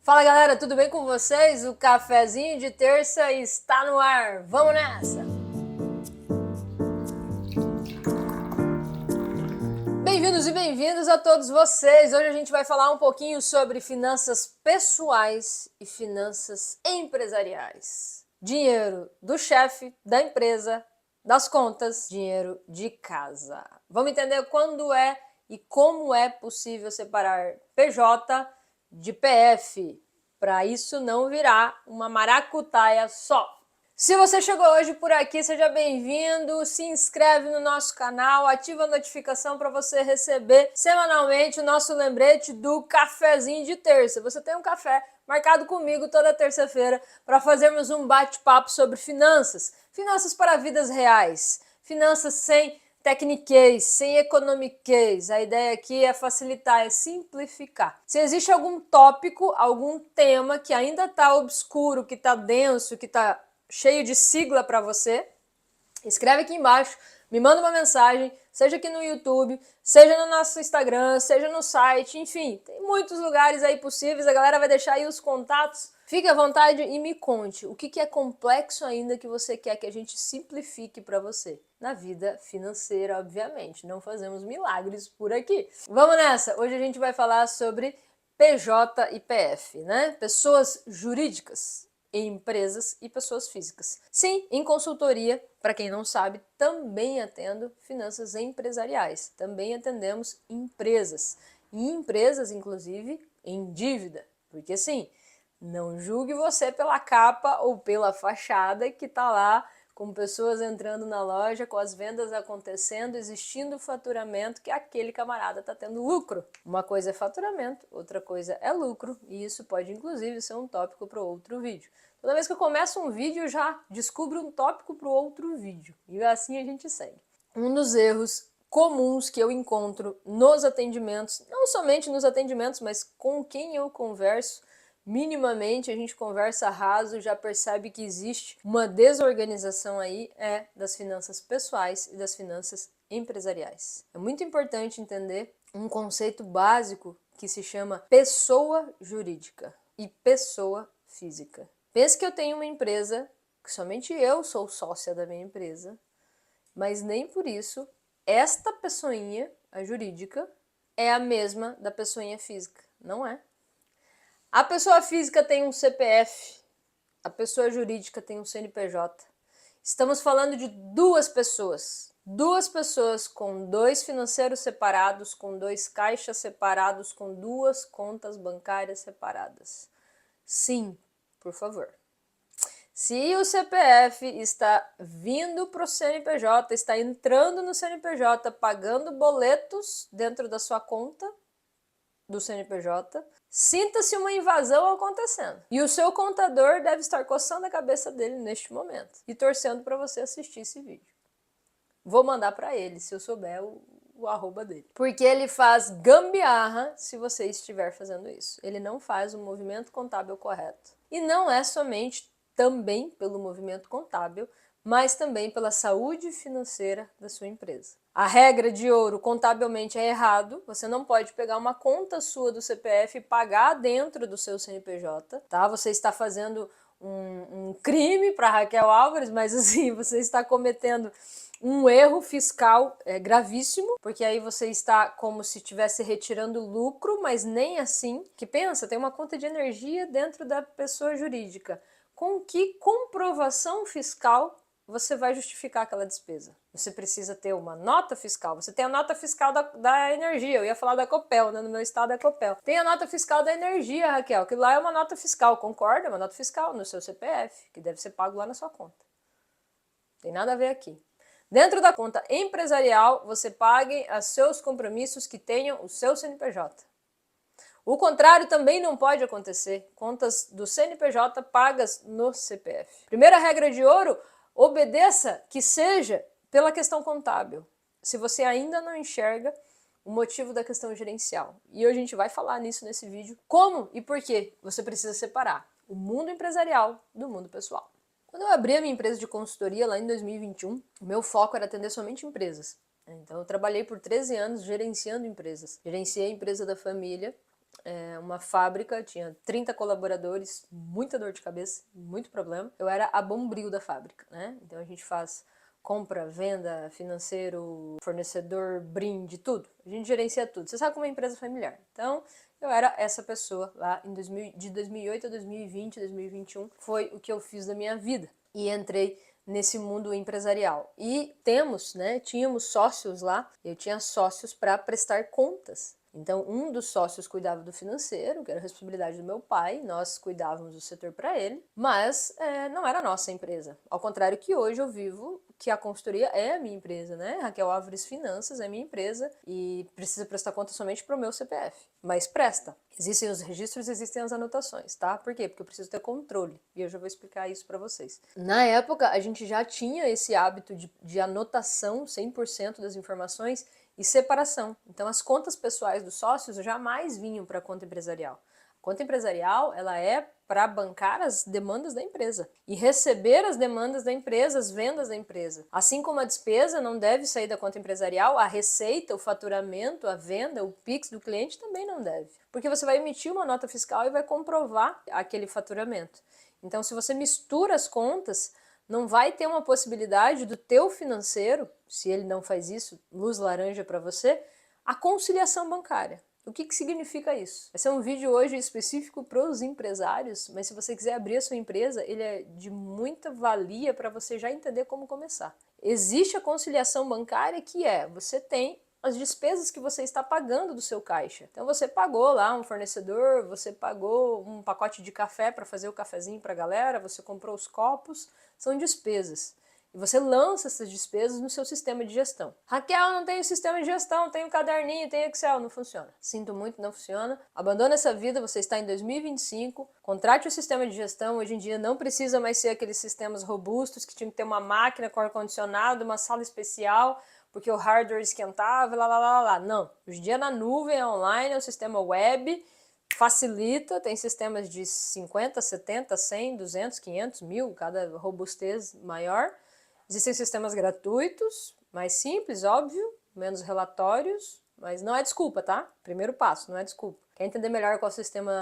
Fala galera, tudo bem com vocês? O cafezinho de terça está no ar. Vamos nessa! Bem-vindos e bem-vindas a todos vocês. Hoje a gente vai falar um pouquinho sobre finanças pessoais e finanças empresariais. Dinheiro do chefe, da empresa, das contas, dinheiro de casa. Vamos entender quando é e como é possível separar PJ de PF, para isso não virar uma maracutaia só. Se você chegou hoje por aqui, seja bem-vindo, se inscreve no nosso canal, ativa a notificação para você receber semanalmente o nosso lembrete do cafezinho de terça. Você tem um café marcado comigo toda terça-feira para fazermos um bate-papo sobre finanças, finanças para vidas reais, finanças sem tecniquez, sem economiquez. A ideia aqui é facilitar, é simplificar. Se existe algum tópico, algum tema que ainda está obscuro, que está denso, que está cheio de sigla para você, escreve aqui embaixo, me manda uma mensagem, seja aqui no YouTube, seja no nosso Instagram, seja no site, enfim, tem muitos lugares aí possíveis, a galera vai deixar aí os contatos. Fique à vontade e me conte o que é complexo ainda que você quer que a gente simplifique para você. Na vida financeira, obviamente, não fazemos milagres por aqui. Vamos nessa! Hoje a gente vai falar sobre PJ e PF, né? Pessoas jurídicas, empresas e pessoas físicas. Sim, em consultoria, para quem não sabe, também atendo finanças empresariais, também atendemos empresas, e empresas, inclusive, em dívida, porque sim, não julgue você pela capa ou pela fachada que está lá com pessoas entrando na loja, com as vendas acontecendo, existindo faturamento, que aquele camarada está tendo lucro. Uma coisa é faturamento, outra coisa é lucro, e isso pode inclusive ser um tópico para outro vídeo. Toda vez que eu começo um vídeo, eu já descubro um tópico para o outro vídeo, e assim a gente segue. Um dos erros comuns que eu encontro nos atendimentos, não somente nos atendimentos, mas com quem eu converso, minimamente a gente conversa raso, já percebe que existe uma desorganização aí das finanças pessoais e das finanças empresariais. É muito importante entender um conceito básico que se chama pessoa jurídica e pessoa física. Pense que eu tenho uma empresa, que somente eu sou sócia da minha empresa, mas nem por isso esta pessoinha, a jurídica, é a mesma da pessoinha física. Não é. A pessoa física tem um CPF, a pessoa jurídica tem um CNPJ. Estamos falando de duas pessoas com dois financeiros separados, com dois caixas separados, com duas contas bancárias separadas. Sim, por favor. Se o CPF está vindo para o CNPJ, está entrando no CNPJ, pagando boletos dentro da sua conta do CNPJ, sinta-se uma invasão acontecendo. E o seu contador deve estar coçando a cabeça dele neste momento e torcendo para você assistir esse vídeo. Vou mandar para ele, se eu souber o arroba dele. Porque ele faz gambiarra se você estiver fazendo isso. Ele não faz o movimento contábil correto. E não é somente também pelo movimento contábil, mas também pela saúde financeira da sua empresa. A regra de ouro contabilmente é errado, você não pode pegar uma conta sua do CPF e pagar dentro do seu CNPJ, tá? Você está fazendo um crime para Raquel Álvares, mas assim, você está cometendo um erro fiscal gravíssimo, porque aí você está como se estivesse retirando lucro, mas nem assim. Que pensa, tem uma conta de energia dentro da pessoa jurídica. Com que comprovação fiscal você vai justificar aquela despesa? Você precisa ter uma nota fiscal. Você tem a nota fiscal da energia. Eu ia falar da Copel, né? No meu estado é Copel. Tem a nota fiscal da energia, Raquel, que lá é uma nota fiscal. Concorda? É uma nota fiscal no seu CPF, que deve ser pago lá na sua conta. Tem nada a ver aqui. Dentro da conta empresarial, você pague os seus compromissos que tenham o seu CNPJ. O contrário também não pode acontecer. Contas do CNPJ pagas no CPF. Primeira regra de ouro, obedeça que seja pela questão contábil. Se você ainda não enxerga o motivo da questão gerencial. E hoje a gente vai falar nisso nesse vídeo. Como e por que você precisa separar o mundo empresarial do mundo pessoal. Quando eu abri a minha empresa de consultoria lá em 2021, o meu foco era atender somente empresas. Então eu trabalhei por 13 anos gerenciando empresas. Gerenciei a empresa da família, uma fábrica, tinha 30 colaboradores, muita dor de cabeça, muito problema. Eu era a bombril da fábrica, né? Então a gente faz compra, venda, financeiro, fornecedor, brinde, tudo. A gente gerencia tudo. Você sabe como é uma empresa familiar. Então, eu era essa pessoa lá de 2008 a 2020, 2021. Foi o que eu fiz da minha vida. E entrei nesse mundo empresarial. E tínhamos sócios lá. Eu tinha sócios para prestar contas. Então, um dos sócios cuidava do financeiro, que era a responsabilidade do meu pai, nós cuidávamos do setor para ele, mas não era a nossa empresa. Ao contrário que hoje eu vivo, que a consultoria é a minha empresa, né? Raquel Álvares Finanças é minha empresa e precisa prestar conta somente para o meu CPF. Mas presta. Existem os registros, existem as anotações, tá? Por quê? Porque eu preciso ter controle. E eu já vou explicar isso para vocês. Na época, a gente já tinha esse hábito de anotação 100% das informações e separação. Então, as contas pessoais dos sócios jamais vinham para a conta empresarial. A conta empresarial, ela é para bancar as demandas da empresa e receber as demandas da empresa, as vendas da empresa. Assim como a despesa não deve sair da conta empresarial, a receita, o faturamento, a venda, o Pix do cliente também não deve. Porque você vai emitir uma nota fiscal e vai comprovar aquele faturamento. Então, se você mistura as contas, não vai ter uma possibilidade do teu financeiro, se ele não faz isso, luz laranja para você, a conciliação bancária. O que significa isso? Esse é um vídeo hoje específico para os empresários, mas se você quiser abrir a sua empresa, ele é de muita valia para você já entender como começar. Existe a conciliação bancária que você tem as despesas que você está pagando do seu caixa. Então você pagou lá um fornecedor, você pagou um pacote de café para fazer o cafezinho para a galera, você comprou os copos, são despesas. E você lança essas despesas no seu sistema de gestão. Raquel, não tenho sistema de gestão, tenho caderninho, tenho Excel, não funciona. Sinto muito, não funciona. Abandona essa vida, você está em 2025, contrate o sistema de gestão. Hoje em dia não precisa mais ser aqueles sistemas robustos que tinham que ter uma máquina com ar-condicionado, uma sala especial, porque o hardware esquentava, lá. Não, hoje em dia na nuvem, online, é um sistema web, facilita, tem sistemas de 50, 70, 100, 200, 500, 1000, cada robustez maior. Existem sistemas gratuitos, mais simples, óbvio, menos relatórios, mas não é desculpa, tá? Primeiro passo, não é desculpa. Quer entender melhor qual sistema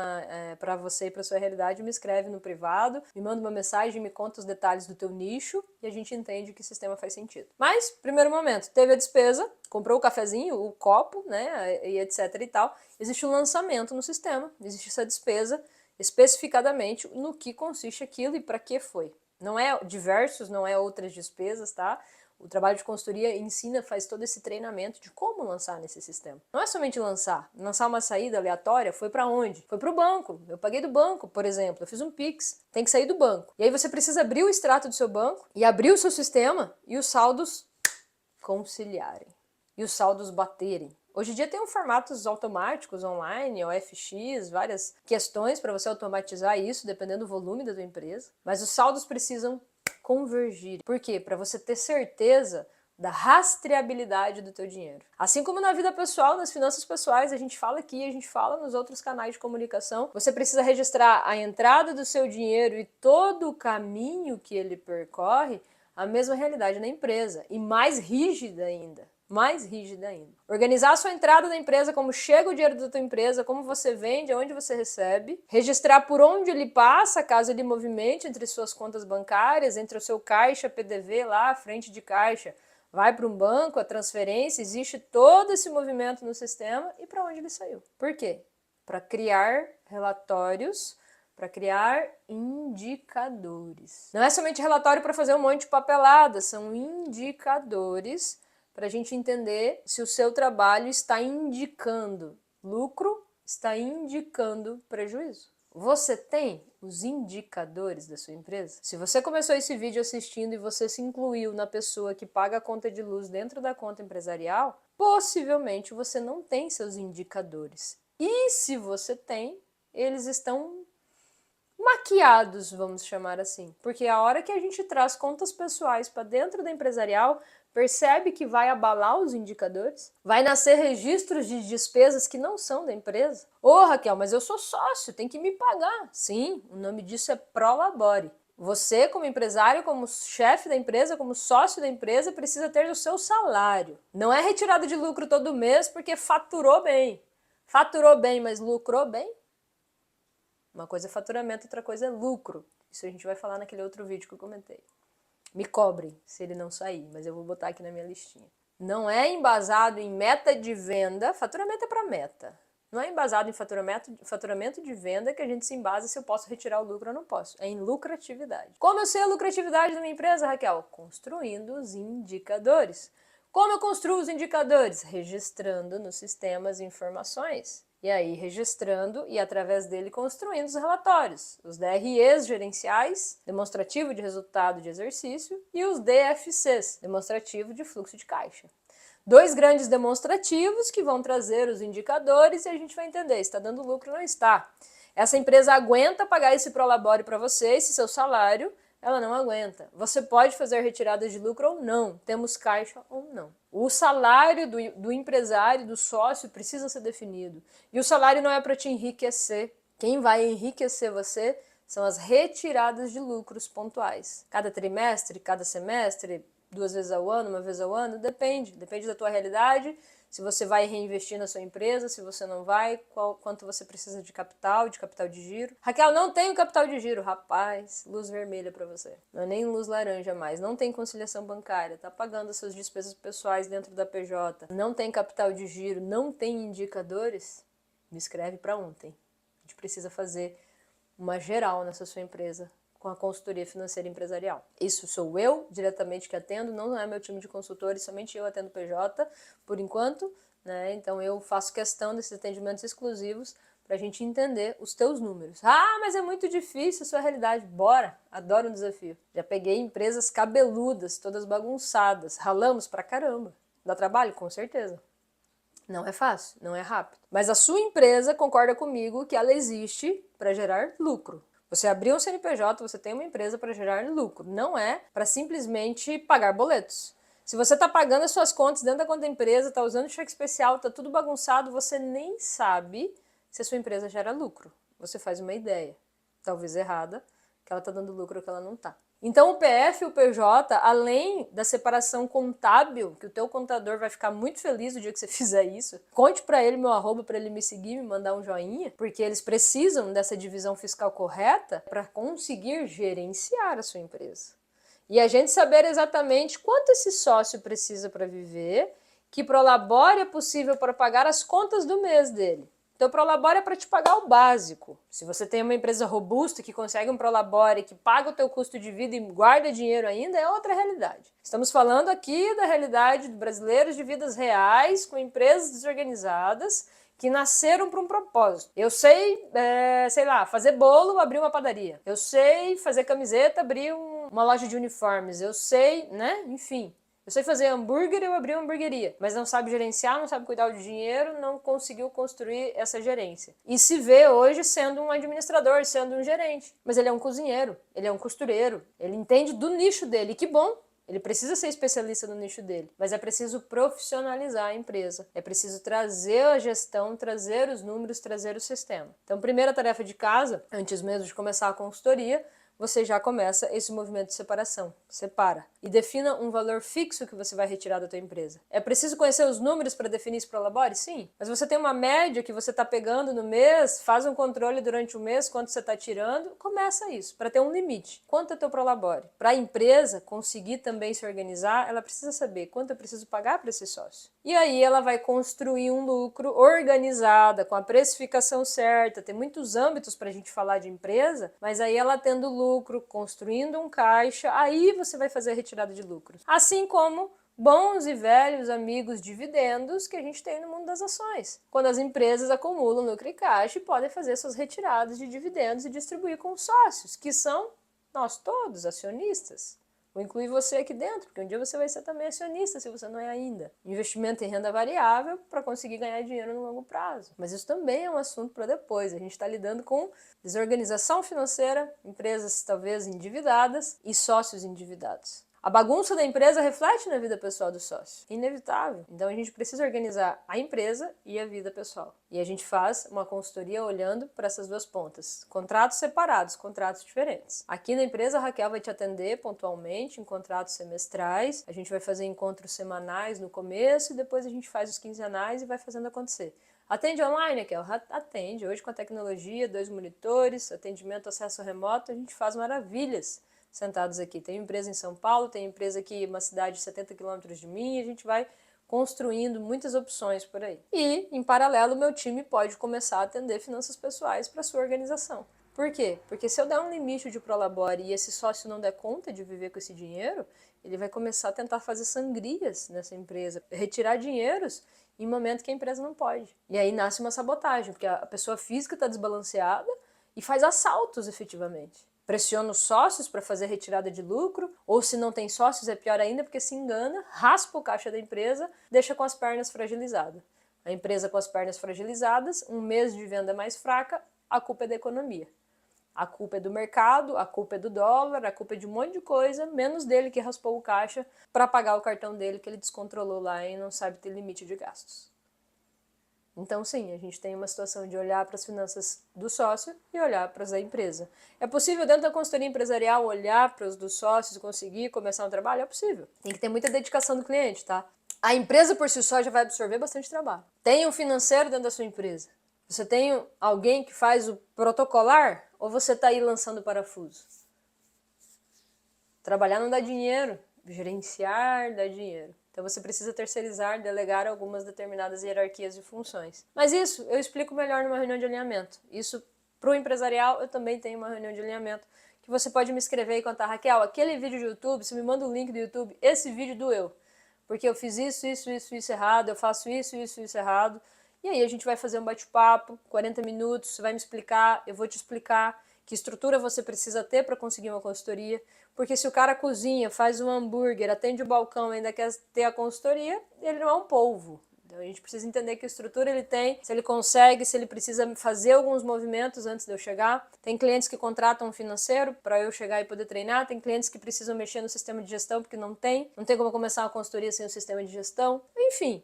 para você e para sua realidade, me escreve no privado, me manda uma mensagem, me conta os detalhes do teu nicho e a gente entende que sistema faz sentido. Mas, primeiro momento, teve a despesa, comprou o cafezinho, o copo, né, e etc e tal. Existe um lançamento no sistema, existe essa despesa especificadamente no que consiste aquilo e para que foi. Não é diversos, não é outras despesas, tá? O trabalho de consultoria ensina, faz todo esse treinamento de como lançar nesse sistema. Não é somente lançar uma saída aleatória, foi para onde? Foi para o banco. Eu paguei do banco, por exemplo, eu fiz um Pix, tem que sair do banco. E aí você precisa abrir o extrato do seu banco e abrir o seu sistema e os saldos conciliarem. E os saldos baterem. Hoje em dia tem formatos automáticos online, OFX, várias questões para você automatizar isso, dependendo do volume da tua empresa. Mas os saldos precisam convergir. Por quê? Para você ter certeza da rastreabilidade do teu dinheiro. Assim como na vida pessoal, nas finanças pessoais, a gente fala aqui, a gente fala nos outros canais de comunicação, você precisa registrar a entrada do seu dinheiro e todo o caminho que ele percorre, a mesma realidade na empresa, e mais rígida ainda. Mais rígida ainda. Organizar a sua entrada da empresa, como chega o dinheiro da tua empresa, como você vende, aonde você recebe. Registrar por onde ele passa, caso ele movimente entre suas contas bancárias, entre o seu caixa, PDV lá, frente de caixa. Vai para um banco, a transferência, existe todo esse movimento no sistema e para onde ele saiu. Por quê? Para criar relatórios, para criar indicadores. Não é somente relatório para fazer um monte de papelada, são indicadores para a gente entender se o seu trabalho está indicando lucro, está indicando prejuízo. Você tem os indicadores da sua empresa? Se você começou esse vídeo assistindo e você se incluiu na pessoa que paga a conta de luz dentro da conta empresarial, possivelmente você não tem seus indicadores. E se você tem, eles estão maquiados, vamos chamar assim. Porque a hora que a gente traz contas pessoais para dentro da empresarial, percebe que vai abalar os indicadores? Vai nascer registros de despesas que não são da empresa? Ô, Raquel, mas eu sou sócio, tem que me pagar. Sim, o nome disso é prolabore. Você, como empresário, como chefe da empresa, como sócio da empresa, precisa ter o seu salário. Não é retirada de lucro todo mês porque faturou bem. Faturou bem, mas lucrou bem? Uma coisa é faturamento, outra coisa é lucro. Isso a gente vai falar naquele outro vídeo que eu comentei. Me cobrem se ele não sair, mas eu vou botar aqui na minha listinha. Não é embasado em meta de venda, faturamento é para meta. Não é embasado em faturamento de venda que a gente se embasa se eu posso retirar o lucro ou não posso. É em lucratividade. Como eu sei a lucratividade da minha empresa, Raquel? Construindo os indicadores. Como eu construo os indicadores? Registrando no sistema as informações. E aí, registrando e, através dele, construindo os relatórios. Os DREs gerenciais, demonstrativo de resultado de exercício, e os DFCs, demonstrativo de fluxo de caixa. 2 grandes demonstrativos que vão trazer os indicadores e a gente vai entender se está dando lucro ou não está. Essa empresa aguenta pagar esse prolabore para você, esse seu salário, ela não aguenta. Você pode fazer retiradas de lucro ou não, temos caixa ou não. O salário do empresário, do sócio, precisa ser definido. E o salário não é para te enriquecer. Quem vai enriquecer você são as retiradas de lucros pontuais. Cada trimestre, cada semestre, 2 vezes ao ano, 1 vez ao ano, depende da tua realidade, se você vai reinvestir na sua empresa, se você não vai, quanto você precisa de capital de giro. Raquel, não tenho capital de giro. Rapaz, luz vermelha para você. Não é nem luz laranja mais, não tem conciliação bancária, tá pagando as suas despesas pessoais dentro da PJ, não tem capital de giro, não tem indicadores, me escreve para ontem. A gente precisa fazer uma geral nessa sua empresa, com a consultoria financeira empresarial. Isso sou eu, diretamente, que atendo, não é meu time de consultores, somente eu atendo PJ, por enquanto, né? Então eu faço questão desses atendimentos exclusivos para a gente entender os teus números. Ah, mas é muito difícil a sua realidade. Bora, adoro um desafio. Já peguei empresas cabeludas, todas bagunçadas, ralamos pra caramba. Dá trabalho? Com certeza. Não é fácil, não é rápido. Mas a sua empresa concorda comigo que ela existe para gerar lucro. Você abriu um CNPJ, você tem uma empresa para gerar lucro, não é para simplesmente pagar boletos. Se você está pagando as suas contas dentro da conta da empresa, está usando cheque especial, está tudo bagunçado, você nem sabe se a sua empresa gera lucro. Você faz uma ideia, talvez errada, que ela está dando lucro ou que ela não está. Então o PF e o PJ, além da separação contábil, que o teu contador vai ficar muito feliz o dia que você fizer isso, conte para ele meu arroba para ele me seguir, me mandar um joinha, porque eles precisam dessa divisão fiscal correta para conseguir gerenciar a sua empresa. E a gente saber exatamente quanto esse sócio precisa para viver, que prolabore é possível para pagar as contas do mês dele. Então, o Prolabore é para te pagar o básico. Se você tem uma empresa robusta que consegue um Prolabore, que paga o teu custo de vida e guarda dinheiro ainda, é outra realidade. Estamos falando aqui da realidade de brasileiros de vidas reais, com empresas desorganizadas, que nasceram para um propósito. Eu sei, sei lá, fazer bolo, abrir uma padaria. Eu sei fazer camiseta, abrir uma loja de uniformes. Eu sei, né? Enfim. Eu sei fazer hambúrguer, eu abri uma hamburgueria, mas não sabe gerenciar, não sabe cuidar do dinheiro, não conseguiu construir essa gerência. E se vê hoje sendo um administrador, sendo um gerente. Mas ele é um cozinheiro, ele é um costureiro, ele entende do nicho dele, e que bom! Ele precisa ser especialista no nicho dele, mas é preciso profissionalizar a empresa. É preciso trazer a gestão, trazer os números, trazer o sistema. Então, primeira tarefa de casa, antes mesmo de começar a consultoria, você já começa esse movimento de separação. Separa. E defina um valor fixo que você vai retirar da tua empresa. É preciso conhecer os números para definir esse Prolabore? Sim. Mas você tem uma média que você está pegando no mês, faz um controle durante o mês, quanto você está tirando, começa isso, para ter um limite. Quanto é teu Prolabore? Para a empresa conseguir também se organizar, ela precisa saber quanto eu preciso pagar para esse sócio. E aí ela vai construir um lucro organizada, com a precificação certa. Tem muitos âmbitos para a gente falar de empresa, mas aí ela tendo lucro, construindo um caixa, aí você vai fazer a retirada de lucros. Assim como bons e velhos amigos dividendos que a gente tem no mundo das ações. Quando as empresas acumulam lucro e caixa e podem fazer suas retiradas de dividendos e distribuir com os sócios, que são nós todos, acionistas. Vou incluir você aqui dentro, porque um dia você vai ser também acionista, se você não é ainda. Investimento em renda variável para conseguir ganhar dinheiro no longo prazo. Mas isso também é um assunto para depois. A gente está lidando com desorganização financeira, empresas talvez endividadas e sócios endividados. A bagunça da empresa reflete na vida pessoal do sócio. Inevitável. Então a gente precisa organizar a empresa e a vida pessoal. E a gente faz uma consultoria olhando para essas duas pontas. Contratos separados, contratos diferentes. Aqui na empresa a Raquel vai te atender pontualmente em contratos semestrais. A gente vai fazer encontros semanais no começo e depois a gente faz os quinzenais e vai fazendo acontecer. Atende online, Kel? Atende. Hoje com a tecnologia, 2 monitores, atendimento, acesso remoto, a gente faz maravilhas sentados aqui. Tem empresa em São Paulo, tem empresa aqui, uma cidade de 70 quilômetros de mim, e a gente vai construindo muitas opções por aí. E, em paralelo, o meu time pode começar a atender finanças pessoais para sua organização. Por quê? Porque se eu der um limite de prolabore e esse sócio não der conta de viver com esse dinheiro, ele vai começar a tentar fazer sangrias nessa empresa, retirar dinheiros em momento que a empresa não pode. E aí nasce uma sabotagem, porque a pessoa física está desbalanceada e faz assaltos efetivamente. Pressiona os sócios para fazer retirada de lucro, ou se não tem sócios é pior ainda porque se engana, raspa o caixa da empresa, deixa com as pernas fragilizadas. A empresa com as pernas fragilizadas, um mês de venda mais fraca, a culpa é da economia. A culpa é do mercado, a culpa é do dólar, a culpa é de um monte de coisa, menos dele que raspou o caixa para pagar o cartão dele que ele descontrolou lá e não sabe ter limite de gastos. Então sim, a gente tem uma situação de olhar para as finanças do sócio e olhar para as da empresa. É possível dentro da consultoria empresarial olhar para os dos sócios e conseguir começar um trabalho? É possível. Tem que ter muita dedicação do cliente, tá? A empresa por si só já vai absorver bastante trabalho. Tem um financeiro dentro da sua empresa. Você tem alguém que faz o protocolar ou você está aí lançando parafuso? Trabalhar não dá dinheiro, gerenciar dá dinheiro. Então você precisa terceirizar, delegar algumas determinadas hierarquias de funções. Mas isso eu explico melhor numa reunião de alinhamento. Isso para o empresarial eu também tenho uma reunião de alinhamento que você pode me escrever e contar, Raquel, aquele vídeo do YouTube, você me manda o link do YouTube, esse vídeo doeu. Porque eu fiz isso errado, eu faço isso errado. E aí a gente vai fazer um bate-papo, 40 minutos, você vai me explicar, eu vou te explicar que estrutura você precisa ter para conseguir uma consultoria. Porque se o cara cozinha, faz um hambúrguer, atende o balcão e ainda quer ter a consultoria, ele não é um polvo. Então a gente precisa entender que estrutura ele tem, se ele consegue, se ele precisa fazer alguns movimentos antes de eu chegar. Tem clientes que contratam um financeiro para eu chegar e poder treinar, tem clientes que precisam mexer no sistema de gestão porque não tem como começar uma consultoria sem o sistema de gestão. Enfim,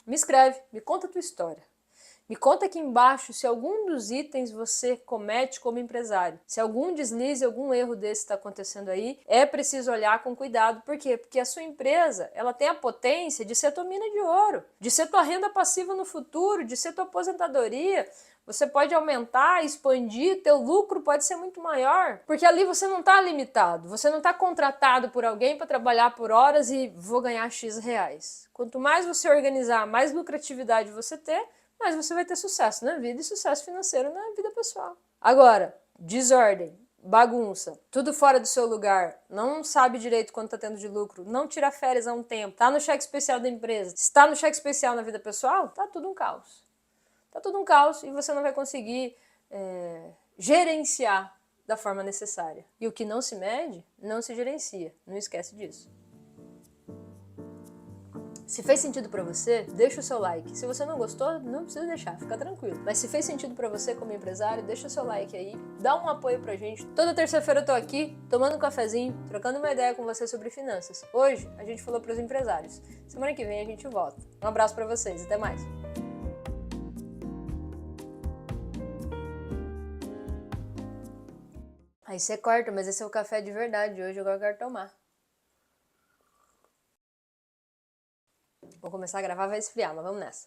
me escreve, me conta a tua história. Me conta aqui embaixo se algum dos itens você comete como empresário. Se algum deslize, algum erro desse está acontecendo aí, é preciso olhar com cuidado. Por quê? Porque a sua empresa ela tem a potência de ser tua mina de ouro, de ser tua renda passiva no futuro, de ser tua aposentadoria. Você pode aumentar, expandir, teu lucro pode ser muito maior, porque ali você não está limitado, você não está contratado por alguém para trabalhar por horas e vou ganhar X reais. Quanto mais você organizar, mais lucratividade você ter, mas você vai ter sucesso na vida e sucesso financeiro na vida pessoal. Agora, desordem, bagunça, tudo fora do seu lugar, não sabe direito quanto está tendo de lucro, não tira férias há um tempo, tá no cheque especial da empresa, está no cheque especial na vida pessoal, tá tudo um caos. Tá tudo um caos e você não vai conseguir gerenciar da forma necessária. E o que não se mede, não se gerencia. Não esquece disso. Se fez sentido pra você, deixa o seu like. Se você não gostou, não precisa deixar, fica tranquilo. Mas se fez sentido pra você como empresário, deixa o seu like aí, dá um apoio pra gente. Toda terça-feira eu tô aqui, tomando um cafezinho, trocando uma ideia com você sobre finanças. Hoje, a gente falou pros empresários. Semana que vem a gente volta. Um abraço pra vocês, até mais. Aí você corta, mas esse é o café de verdade, hoje eu quero tomar. Vou começar a gravar, vai esfriar, mas vamos nessa.